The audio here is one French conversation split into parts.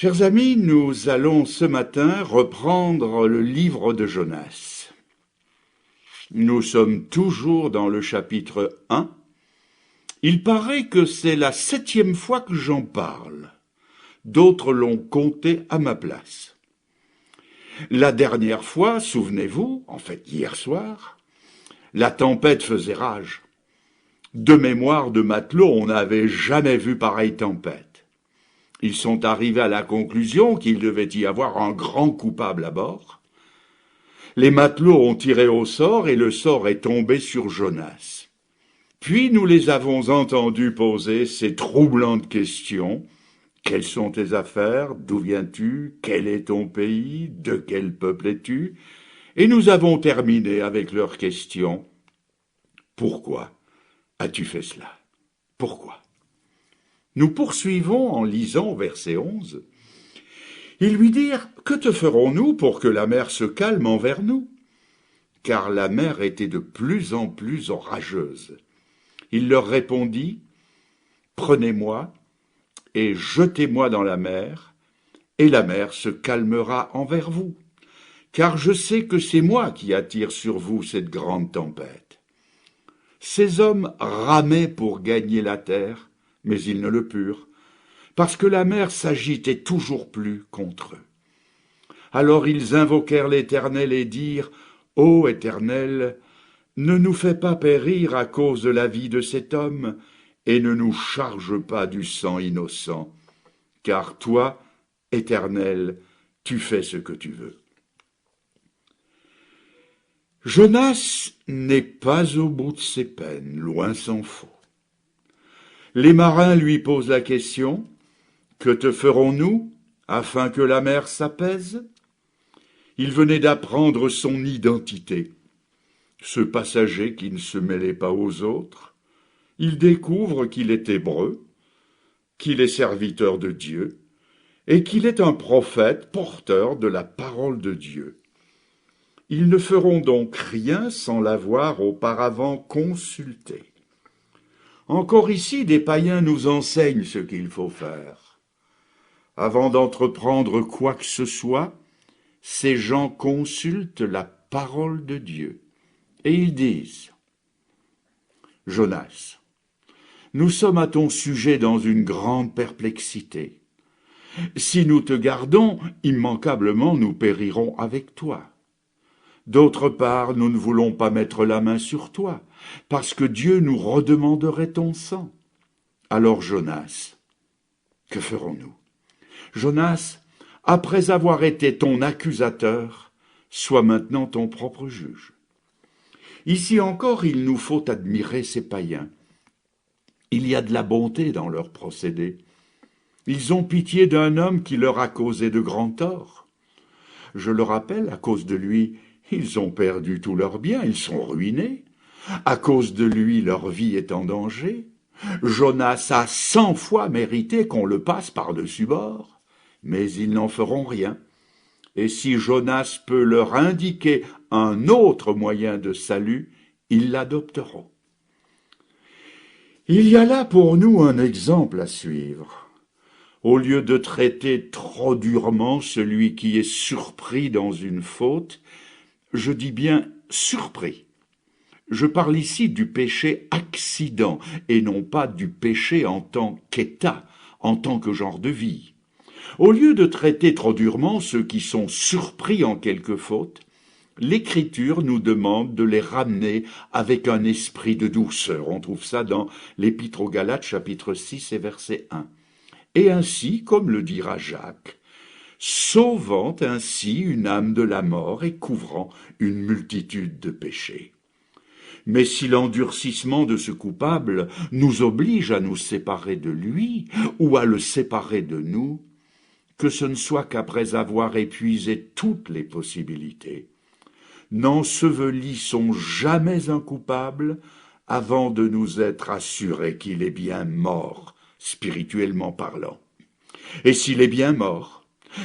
Chers amis, nous allons ce matin reprendre le livre de Jonas. Nous sommes toujours dans le chapitre 1. Il paraît que c'est la 7e fois que j'en parle. D'autres l'ont compté à ma place. La dernière fois, souvenez-vous, en fait hier soir, la tempête faisait rage. De mémoire de matelots, on n'avait jamais vu pareille tempête. Ils sont arrivés à la conclusion qu'il devait y avoir un grand coupable à bord. Les matelots ont tiré au sort et le sort est tombé sur Jonas. Puis nous les avons entendus poser ces troublantes questions. Quelles sont tes affaires? D'où viens-tu? Quel est ton pays? De quel peuple es-tu? Et nous avons terminé avec leurs questions. Pourquoi as-tu fait cela? Pourquoi? Nous poursuivons en lisant verset 11. Ils lui dirent, « Que te ferons-nous pour que la mer se calme envers nous ?» Car la mer était de plus en plus orageuse. Il leur répondit, « Prenez-moi et jetez-moi dans la mer se calmera envers vous. Car je sais que c'est moi qui attire sur vous cette grande tempête. » Ces hommes ramaient pour gagner la terre, mais ils ne le purent, parce que la mer s'agitait toujours plus contre eux. Alors ils invoquèrent l'Éternel et dirent, « Ô Éternel, ne nous fais pas périr à cause de la vie de cet homme, et ne nous charge pas du sang innocent, car toi, Éternel, tu fais ce que tu veux. » Jonas n'est pas au bout de ses peines, loin s'en faut. Les marins lui posent la question, « Que te ferons-nous afin que la mer s'apaise ?» Il venait d'apprendre son identité. Ce passager qui ne se mêlait pas aux autres, il découvre qu'il est hébreu, qu'il est serviteur de Dieu, et qu'il est un prophète porteur de la parole de Dieu. Ils ne feront donc rien sans l'avoir auparavant consulté. Encore ici, des païens nous enseignent ce qu'il faut faire. Avant d'entreprendre quoi que ce soit, ces gens consultent la parole de Dieu. Et ils disent, « Jonas, nous sommes à ton sujet dans une grande perplexité. Si nous te gardons, immanquablement nous périrons avec toi. D'autre part, nous ne voulons pas mettre la main sur toi, parce que Dieu nous redemanderait ton sang. Alors Jonas, que ferons-nous? Jonas, après avoir été ton accusateur, sois maintenant ton propre juge. » Ici encore, il nous faut admirer ces païens. Il y a de la bonté dans leurs procédés. Ils ont pitié d'un homme qui leur a causé de grands torts. Je le rappelle, à cause de lui, ils ont perdu tous leurs biens, ils sont ruinés. À cause de lui, leur vie est en danger. Jonas a 100 fois mérité qu'on le passe par-dessus bord, mais ils n'en feront rien. Et si Jonas peut leur indiquer un autre moyen de salut, ils l'adopteront. Il y a là pour nous un exemple à suivre. Au lieu de traiter trop durement celui qui est surpris dans une faute, je dis bien surpris. Je parle ici du péché accident et non pas du péché en tant qu'état, en tant que genre de vie. Au lieu de traiter trop durement ceux qui sont surpris en quelque faute, l'Écriture nous demande de les ramener avec un esprit de douceur. On trouve ça dans l'Épître aux Galates, chapitre 6 et verset 1. Et ainsi, comme le dira Jacques, sauvant ainsi une âme de la mort et couvrant une multitude de péchés. Mais si l'endurcissement de ce coupable nous oblige à nous séparer de lui ou à le séparer de nous, que ce ne soit qu'après avoir épuisé toutes les possibilités. N'ensevelissons jamais un coupable avant de nous être assurés qu'il est bien mort, spirituellement parlant. Et s'il est bien mort,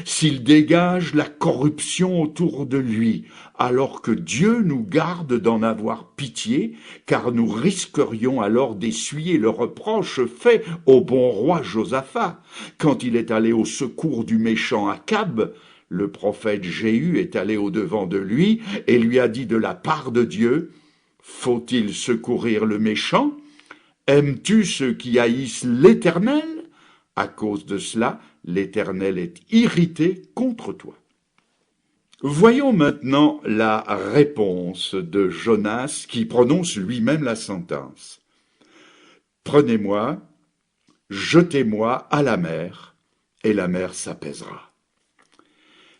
s'il dégage la corruption autour de lui, alors que Dieu nous garde d'en avoir pitié, car nous risquerions alors d'essuyer le reproche fait au bon roi Josaphat. Quand il est allé au secours du méchant Akab, le prophète Jéhu est allé au-devant de lui et lui a dit de la part de Dieu, « Faut-il secourir le méchant? Aimes-tu ceux qui haïssent l'Éternel? À cause de cela, l'Éternel est irrité contre toi. » Voyons maintenant la réponse de Jonas qui prononce lui-même la sentence. « Prenez-moi, jetez-moi à la mer, et la mer s'apaisera. »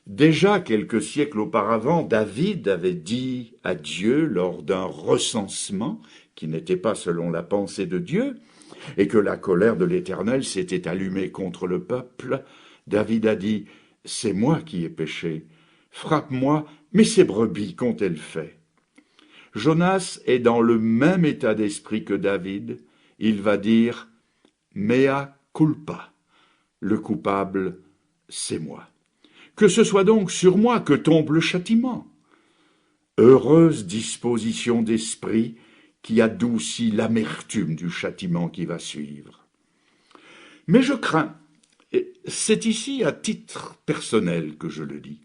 Déjà quelques siècles auparavant, David avait dit à Dieu lors d'un recensement qui n'était pas selon la pensée de Dieu, et que la colère de l'Éternel s'était allumée contre le peuple, David a dit « C'est moi qui ai péché, frappe-moi, mais ces brebis qu'ont-elles fait ?» Jonas est dans le même état d'esprit que David, il va dire « Mea culpa », le coupable, c'est moi. Que ce soit donc sur moi que tombe le châtiment. Heureuse disposition d'esprit qui adoucit l'amertume du châtiment qui va suivre. Mais je crains, et c'est ici à titre personnel que je le dis,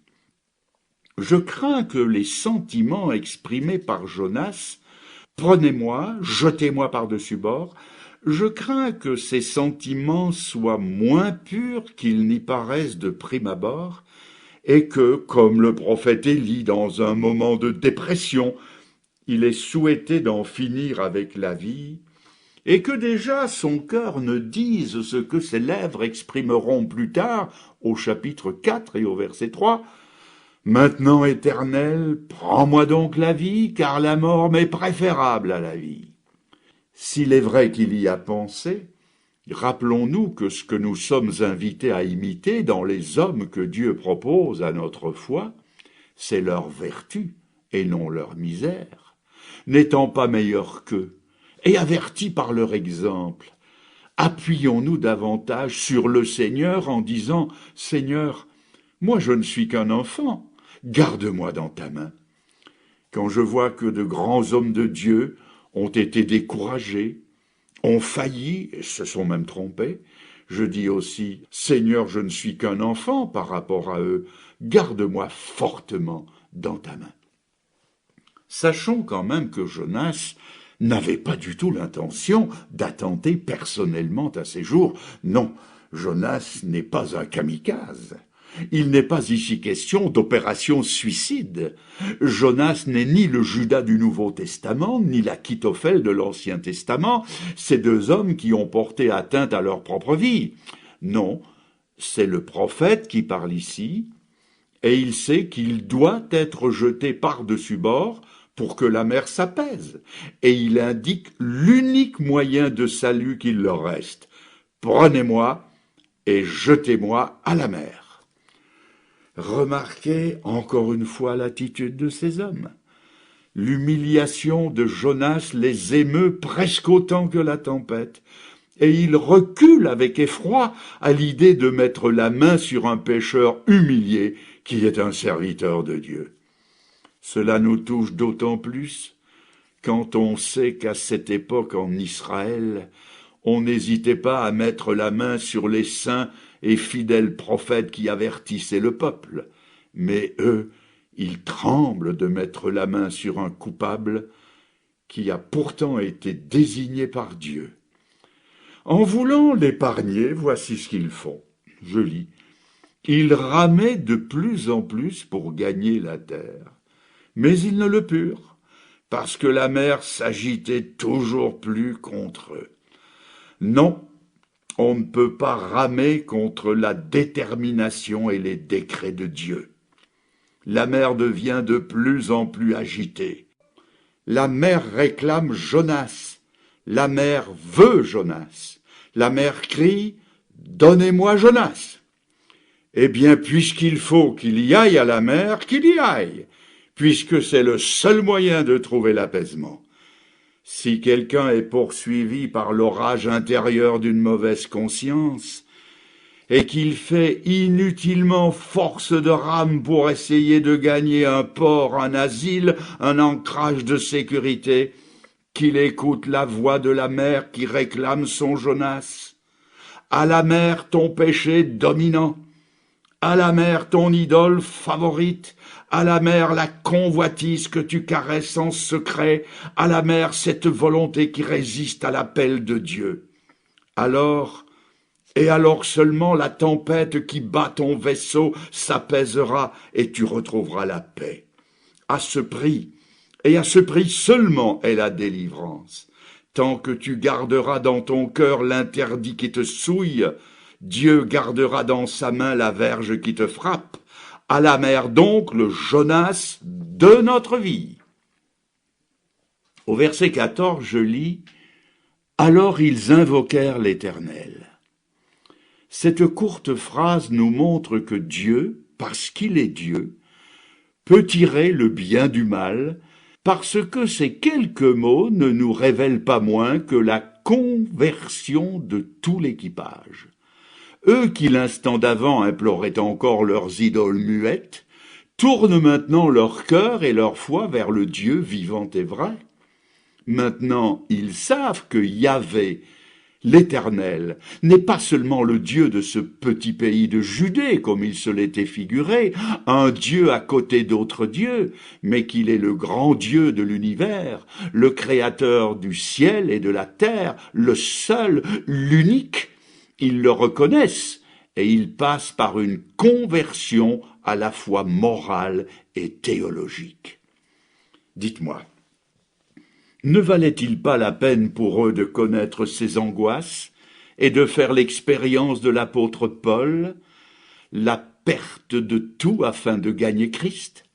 je crains que les sentiments exprimés par Jonas, prenez-moi, jetez-moi par-dessus bord, je crains que ces sentiments soient moins purs qu'ils n'y paraissent de prime abord, et que, comme le prophète Élie dans un moment de dépression, il ait souhaité d'en finir avec la vie, et que déjà son cœur ne dise ce que ses lèvres exprimeront plus tard, au chapitre 4 et au verset 3, « Maintenant, Éternel, prends-moi donc la vie, car la mort m'est préférable à la vie. » S'il est vrai qu'il y a pensé, rappelons-nous que ce que nous sommes invités à imiter dans les hommes que Dieu propose à notre foi, c'est leur vertu et non leur misère, n'étant pas meilleurs qu'eux, et avertis par leur exemple. Appuyons-nous davantage sur le Seigneur en disant « Seigneur, moi je ne suis qu'un enfant, garde-moi dans ta main. » Quand je vois que de grands hommes de Dieu ont été découragés, ont failli et se sont même trompés, je dis aussi « Seigneur, je ne suis qu'un enfant par rapport à eux, garde-moi fortement dans ta main. » Sachons quand même que Jonas n'avait pas du tout l'intention d'attenter personnellement à ses jours. Non, Jonas n'est pas un kamikaze. Il n'est pas ici question d'opération suicide. Jonas n'est ni le Judas du Nouveau Testament, ni l'Achitophel de l'Ancien Testament, ces deux hommes qui ont porté atteinte à leur propre vie. Non, c'est le prophète qui parle ici, et il sait qu'il doit être jeté par-dessus bord pour que la mer s'apaise, et il indique l'unique moyen de salut qu'il leur reste. Prenez-moi et jetez-moi à la mer. Remarquez encore une fois l'attitude de ces hommes. L'humiliation de Jonas les émeut presque autant que la tempête, et ils reculent avec effroi à l'idée de mettre la main sur un pécheur humilié qui est un serviteur de Dieu. Cela nous touche d'autant plus quand on sait qu'à cette époque en Israël, on n'hésitait pas à mettre la main sur les saints et fidèles prophètes qui avertissaient le peuple. Mais eux, ils tremblent de mettre la main sur un coupable qui a pourtant été désigné par Dieu. En voulant l'épargner, voici ce qu'ils font. Je lis. Ils ramaient de plus en plus pour gagner la terre. Mais ils ne le purent, parce que la mer s'agitait toujours plus contre eux. Non, on ne peut pas ramer contre la détermination et les décrets de Dieu. La mer devient de plus en plus agitée. La mer réclame Jonas. La mer veut Jonas. La mer crie « Donnez-moi Jonas !» Eh bien, puisqu'il faut qu'il y aille à la mer, qu'il y aille, puisque c'est le seul moyen de trouver l'apaisement. Si quelqu'un est poursuivi par l'orage intérieur d'une mauvaise conscience, et qu'il fait inutilement force de rame pour essayer de gagner un port, un asile, un ancrage de sécurité, qu'il écoute la voix de la mer qui réclame son Jonas. À la mer ton péché dominant, à la mer ton idole favorite, à la mer la convoitise que tu caresses en secret, à la mer cette volonté qui résiste à l'appel de Dieu. Alors, et alors seulement la tempête qui bat ton vaisseau s'apaisera et tu retrouveras la paix. À ce prix, et à ce prix seulement est la délivrance. Tant que tu garderas dans ton cœur l'interdit qui te souille, Dieu gardera dans sa main la verge qui te frappe. À la mer donc le Jonas de notre vie. Au verset 14, je lis « Alors ils invoquèrent l'Éternel ». Cette courte phrase nous montre que Dieu, parce qu'il est Dieu, peut tirer le bien du mal, parce que ces quelques mots ne nous révèlent pas moins que la conversion de tout l'équipage. Eux qui l'instant d'avant imploraient encore leurs idoles muettes, tournent maintenant leur cœur et leur foi vers le Dieu vivant et vrai. Maintenant, ils savent que Yahvé, l'Éternel, n'est pas seulement le Dieu de ce petit pays de Judée, comme il se l'était figuré, un Dieu à côté d'autres dieux, mais qu'il est le grand Dieu de l'univers, le créateur du ciel et de la terre, le seul, l'unique. Ils le reconnaissent et ils passent par une conversion à la fois morale et théologique. Dites-moi, ne valait-il pas la peine pour eux de connaître ces angoisses et de faire l'expérience de l'apôtre Paul, la perte de tout afin de gagner Christ?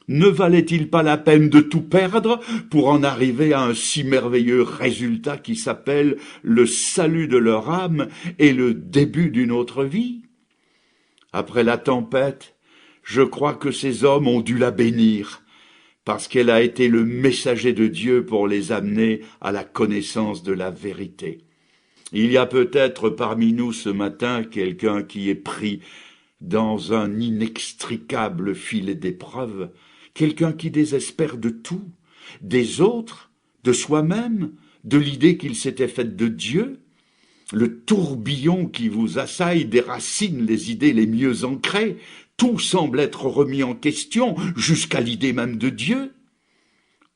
Ne valait-il pas la peine de tout perdre pour en arriver à un si merveilleux résultat qui s'appelle le salut de leur âme et le début d'une autre vie? Après la tempête, je crois que ces hommes ont dû la bénir, parce qu'elle a été le messager de Dieu pour les amener à la connaissance de la vérité. Il y a peut-être parmi nous ce matin quelqu'un qui est pris dans un inextricable filet d'épreuves, quelqu'un qui désespère de tout, des autres, de soi-même, de l'idée qu'il s'était faite de Dieu. Le tourbillon qui vous assaille déracine les idées les mieux ancrées, tout semble être remis en question, jusqu'à l'idée même de Dieu.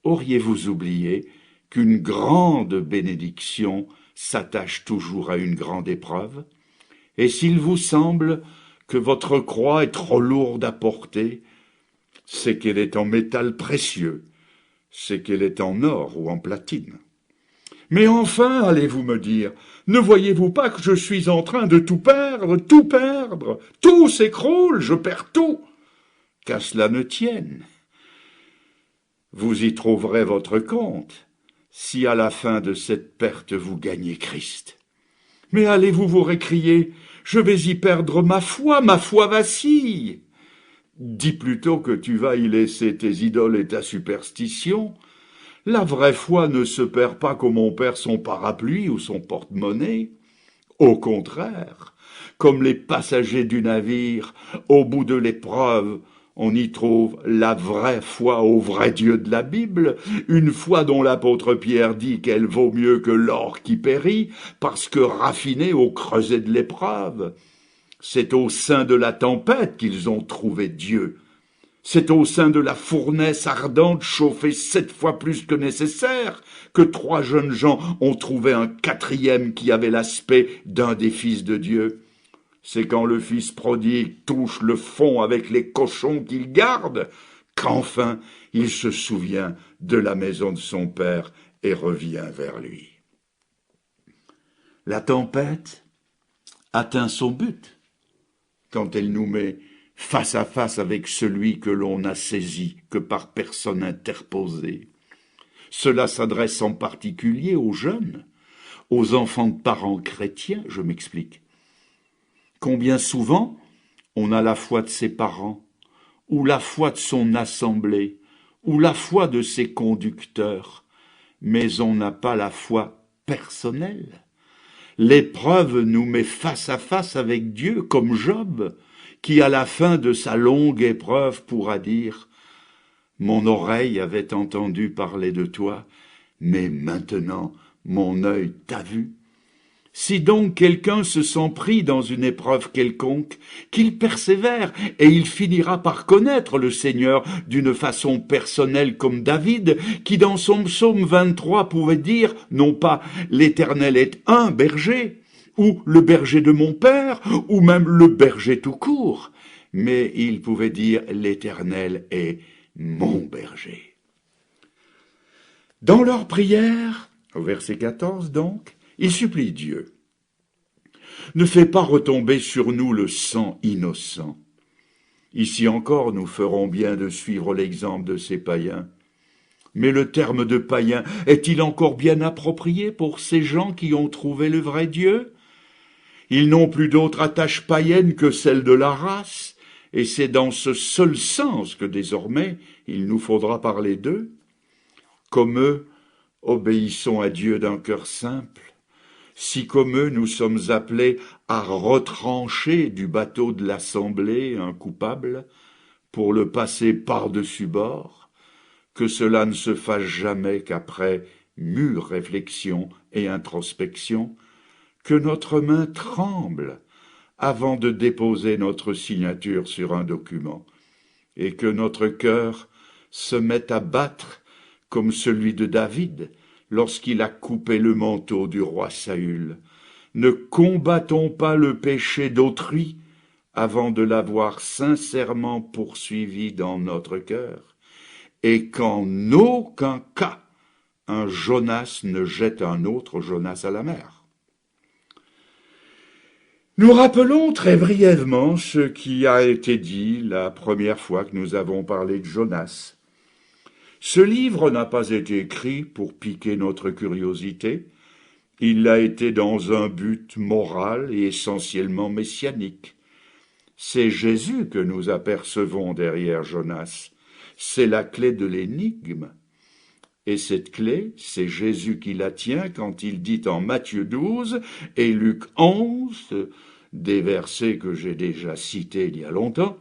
Auriez-vous oublié qu'une grande bénédiction s'attache toujours à une grande épreuve? Et s'il vous semble que votre croix est trop lourde à porter, c'est qu'elle est en métal précieux, c'est qu'elle est en or ou en platine. Mais enfin, allez-vous me dire, ne voyez-vous pas que je suis en train de tout perdre, tout s'écroule, je perds tout, qu'à cela ne tienne. Vous y trouverez votre compte, si à la fin de cette perte vous gagnez Christ. Mais allez-vous vous récrier, je vais y perdre ma foi vacille. Dis plutôt que tu vas y laisser tes idoles et ta superstition. La vraie foi ne se perd pas comme on perd son parapluie ou son porte-monnaie. Au contraire, comme les passagers du navire, au bout de l'épreuve, on y trouve la vraie foi au vrai Dieu de la Bible, une foi dont l'apôtre Pierre dit qu'elle vaut mieux que l'or qui périt, parce que raffinée au creuset de l'épreuve. C'est au sein de la tempête qu'ils ont trouvé Dieu. C'est au sein de la fournaise ardente, chauffée 7 fois plus que nécessaire, que 3 jeunes gens ont trouvé un 4e qui avait l'aspect d'un des fils de Dieu. C'est quand le fils prodigue touche le fond avec les cochons qu'il garde, qu'enfin il se souvient de la maison de son père et revient vers lui. La tempête atteint son but quand elle nous met face à face avec celui que l'on n'a saisi que par personne interposée. Cela s'adresse en particulier aux jeunes, aux enfants de parents chrétiens, je m'explique. Combien souvent on a la foi de ses parents, ou la foi de son assemblée, ou la foi de ses conducteurs, mais on n'a pas la foi personnelle, L'épreuve nous met face à face avec Dieu, comme Job, qui à la fin de sa longue épreuve pourra dire « Mon oreille avait entendu parler de toi, mais maintenant mon œil t'a vu ». Si donc quelqu'un se sent pris dans une épreuve quelconque, qu'il persévère et il finira par connaître le Seigneur d'une façon personnelle comme David, qui dans son psaume 23 pouvait dire, non pas « l'Éternel est un berger », ou « le berger de mon père », ou même « le berger tout court », mais il pouvait dire « l'Éternel est mon berger ». Dans leur prière, au verset 14 donc, il supplie Dieu. Ne fais pas retomber sur nous le sang innocent. Ici encore, nous ferons bien de suivre l'exemple de ces païens. Mais le terme de païen est-il encore bien approprié pour ces gens qui ont trouvé le vrai Dieu? Ils n'ont plus d'autre attache païenne que celle de la race, et c'est dans ce seul sens que désormais il nous faudra parler d'eux. Comme eux, obéissons à Dieu d'un cœur simple. Si comme eux nous sommes appelés à retrancher du bateau de l'assemblée un coupable, pour le passer par-dessus bord, que cela ne se fasse jamais qu'après mûre réflexion et introspection, que notre main tremble avant de déposer notre signature sur un document, et que notre cœur se mette à battre comme celui de David, lorsqu'il a coupé le manteau du roi Saül. Ne combattons pas le péché d'autrui avant de l'avoir sincèrement poursuivi dans notre cœur, et qu'en aucun cas un Jonas ne jette un autre Jonas à la mer. Nous rappelons très brièvement ce qui a été dit la première fois que nous avons parlé de Jonas. Ce livre n'a pas été écrit pour piquer notre curiosité, il l'a été dans un but moral et essentiellement messianique. C'est Jésus que nous apercevons derrière Jonas, c'est la clé de l'énigme. Et cette clé, c'est Jésus qui la tient quand il dit en Matthieu 12 et Luc 11, des versets que j'ai déjà cités il y a longtemps,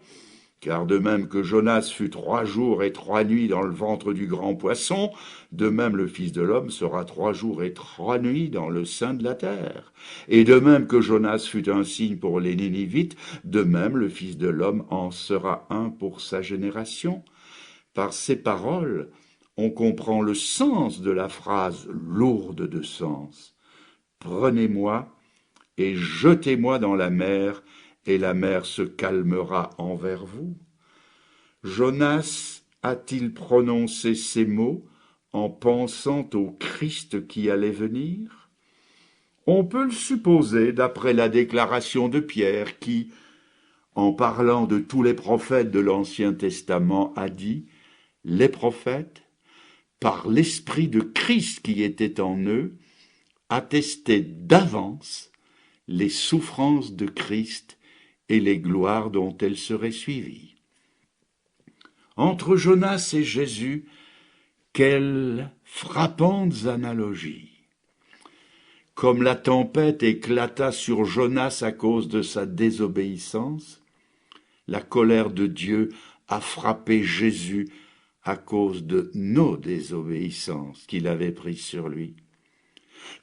car de même que Jonas fut 3 jours et 3 nuits dans le ventre du grand poisson, de même le Fils de l'homme sera 3 jours et 3 nuits dans le sein de la terre. Et de même que Jonas fut un signe pour les Ninivites, de même le Fils de l'homme en sera un pour sa génération. Par ces paroles, on comprend le sens de la phrase lourde de sens. Prenez-moi et jetez-moi dans la mer, et la mer se calmera envers vous. Jonas a-t-il prononcé ces mots en pensant au Christ qui allait venir? On peut le supposer d'après la déclaration de Pierre qui, en parlant de tous les prophètes de l'Ancien Testament, a dit « Les prophètes, par l'esprit de Christ qui était en eux, attestaient d'avance les souffrances de Christ et les gloires dont elles seraient suivies. » Entre Jonas et Jésus, quelles frappantes analogies! Comme la tempête éclata sur Jonas à cause de sa désobéissance, la colère de Dieu a frappé Jésus à cause de nos désobéissances qu'il avait prises sur lui.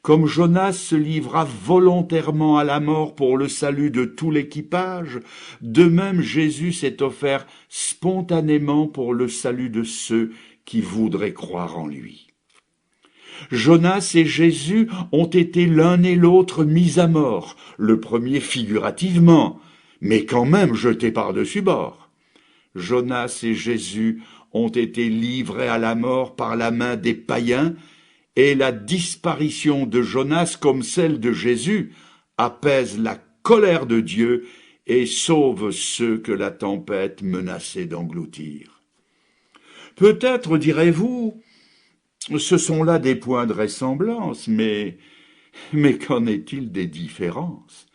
Comme Jonas se livra volontairement à la mort pour le salut de tout l'équipage, de même Jésus s'est offert spontanément pour le salut de ceux qui voudraient croire en lui. Jonas et Jésus ont été l'un et l'autre mis à mort, le premier figurativement, mais quand même jeté par-dessus bord. Jonas et Jésus ont été livrés à la mort par la main des païens, et la disparition de Jonas comme celle de Jésus apaise la colère de Dieu et sauve ceux que la tempête menaçait d'engloutir. Peut-être direz-vous, ce sont là des points de ressemblance, mais qu'en est-il des différences?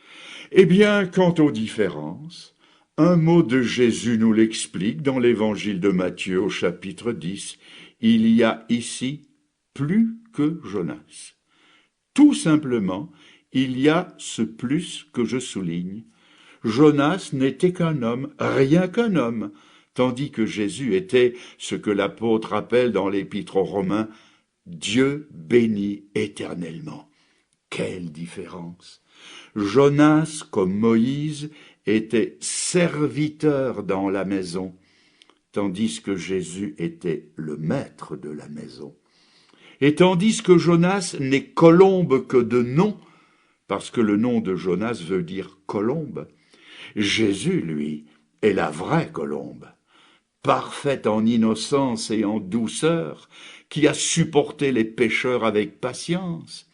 Eh bien, quant aux différences, un mot de Jésus nous l'explique dans l'évangile de Matthieu au chapitre 10. Il y a ici plus que Jonas. Tout simplement, il y a ce plus que je souligne. Jonas n'était qu'un homme, rien qu'un homme, tandis que Jésus était ce que l'apôtre appelle dans l'Épître aux Romains Dieu béni éternellement. Quelle différence! Jonas, comme Moïse, était serviteur dans la maison, tandis que Jésus était le maître de la maison. Et tandis que Jonas n'est colombe que de nom, parce que le nom de Jonas veut dire colombe, Jésus, lui, est la vraie colombe, parfaite en innocence et en douceur, qui a supporté les pécheurs avec patience.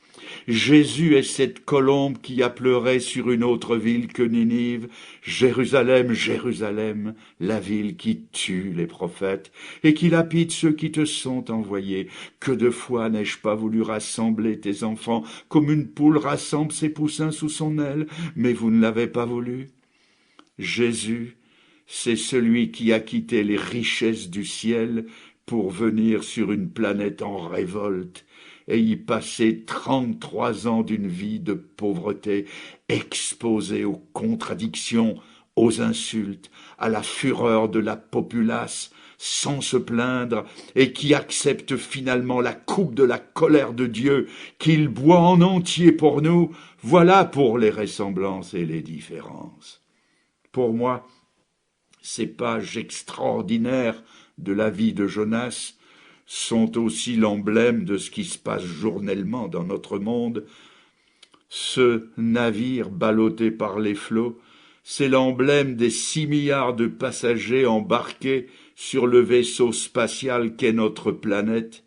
Jésus est cette colombe qui a pleuré sur une autre ville que Ninive. Jérusalem, Jérusalem, la ville qui tue les prophètes et qui lapide ceux qui te sont envoyés. Que de fois n'ai-je pas voulu rassembler tes enfants comme une poule rassemble ses poussins sous son aile, mais vous ne l'avez pas voulu. Jésus, c'est celui qui a quitté les richesses du ciel pour venir sur une planète en révolte et y passer 33 ans d'une vie de pauvreté, exposé aux contradictions, aux insultes, à la fureur de la populace, sans se plaindre, et qui accepte finalement la coupe de la colère de Dieu, qu'il boit en entier pour nous. Voilà pour les ressemblances et les différences. Pour moi, ces pages extraordinaires de la vie de Jonas sont aussi l'emblème de ce qui se passe journellement dans notre monde. Ce navire ballotté par les flots, c'est l'emblème des 6 milliards de passagers embarqués sur le vaisseau spatial qu'est notre planète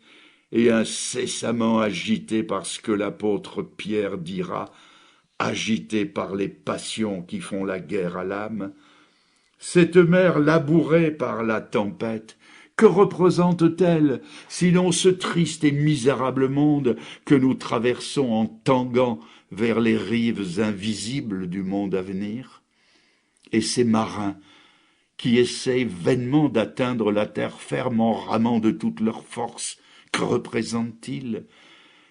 et incessamment agité par ce que l'apôtre Pierre dira, agité par les passions qui font la guerre à l'âme. Cette mer labourée par la tempête, que représente-t-elle, sinon ce triste et misérable monde que nous traversons en tanguant vers les rives invisibles du monde à venir? Et ces marins qui essayent vainement d'atteindre la terre ferme en ramant de toute leur force, que représentent-ils?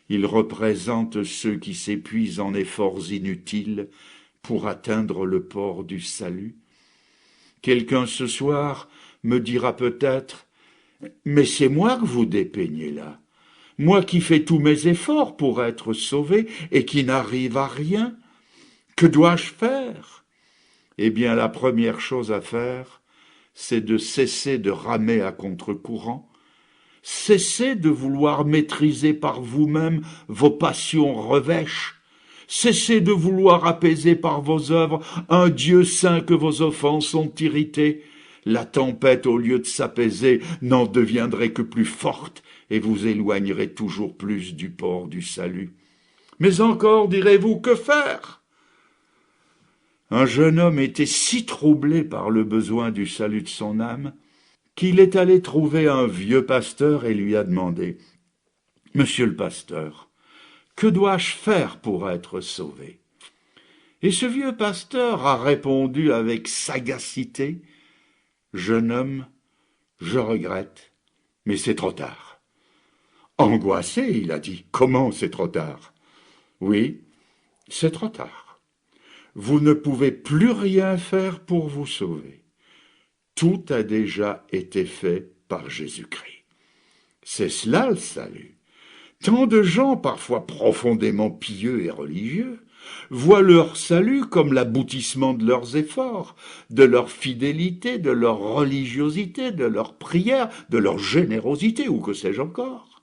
Ils représentent ceux qui s'épuisent en efforts inutiles pour atteindre le port du salut. Quelqu'un ce soir me dira peut-être « Mais c'est moi que vous dépeignez là, moi qui fais tous mes efforts pour être sauvé et qui n'arrive à rien. Que dois-je faire ?» Eh bien, la première chose à faire, c'est de cesser de ramer à contre-courant, cesser de vouloir maîtriser par vous-même vos passions revêches, cessez de vouloir apaiser par vos œuvres un Dieu saint que vos offenses ont irrité. La tempête, au lieu de s'apaiser, n'en deviendrait que plus forte et vous éloignerait toujours plus du port du salut. Mais encore, direz-vous, que faire? Un jeune homme était si troublé par le besoin du salut de son âme qu'il est allé trouver un vieux pasteur et lui a demandé « Monsieur le pasteur, que dois-je faire pour être sauvé ?» Et ce vieux pasteur a répondu avec sagacité « Jeune homme, je regrette, mais c'est trop tard. » Angoissé, il a dit « Comment c'est trop tard ?» Oui, c'est trop tard. Vous ne pouvez plus rien faire pour vous sauver. Tout a déjà été fait par Jésus-Christ. C'est cela le salut. Tant de gens, parfois profondément pieux et religieux, voient leur salut comme l'aboutissement de leurs efforts, de leur fidélité, de leur religiosité, de leur prière, de leur générosité, ou que sais-je encore.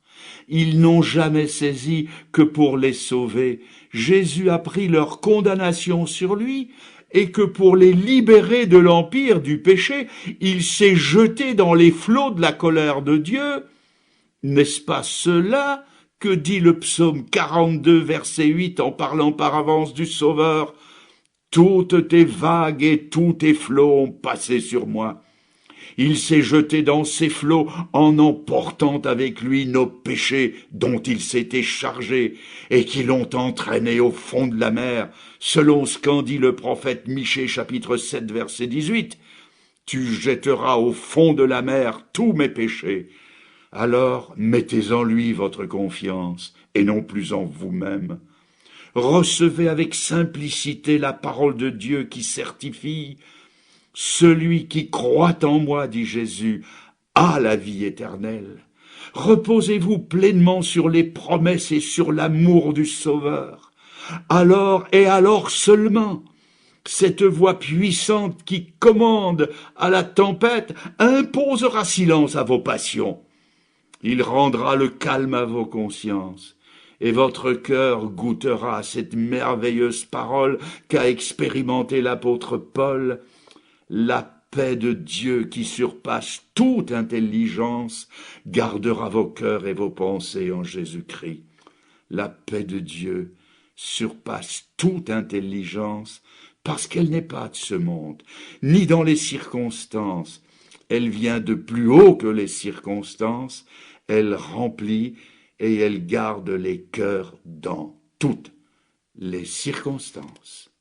Ils n'ont jamais saisi que pour les sauver, Jésus a pris leur condamnation sur lui, et que pour les libérer de l'empire du péché, il s'est jeté dans les flots de la colère de Dieu. N'est-ce pas cela que dit le psaume 42, verset 8, en parlant par avance du Sauveur? « Toutes tes vagues et tous tes flots ont passé sur moi. » Il s'est jeté dans ces flots en emportant avec lui nos péchés dont il s'était chargé et qui l'ont entraîné au fond de la mer, selon ce qu'en dit le prophète Michée, chapitre 7, verset 18. « Tu jetteras au fond de la mer tous mes péchés. » Alors mettez en lui votre confiance et non plus en vous-même. Recevez avec simplicité la parole de Dieu qui certifie. Celui qui croit en moi, dit Jésus, a la vie éternelle. Reposez-vous pleinement sur les promesses et sur l'amour du Sauveur. Alors et alors seulement, cette voix puissante qui commande à la tempête imposera silence à vos passions. Il rendra le calme à vos consciences, et votre cœur goûtera à cette merveilleuse parole qu'a expérimenté l'apôtre Paul. La paix de Dieu qui surpasse toute intelligence gardera vos cœurs et vos pensées en Jésus-Christ. La paix de Dieu surpasse toute intelligence parce qu'elle n'est pas de ce monde, ni dans les circonstances. Elle vient de plus haut que les circonstances, elle remplit et elle garde les cœurs dans toutes les circonstances.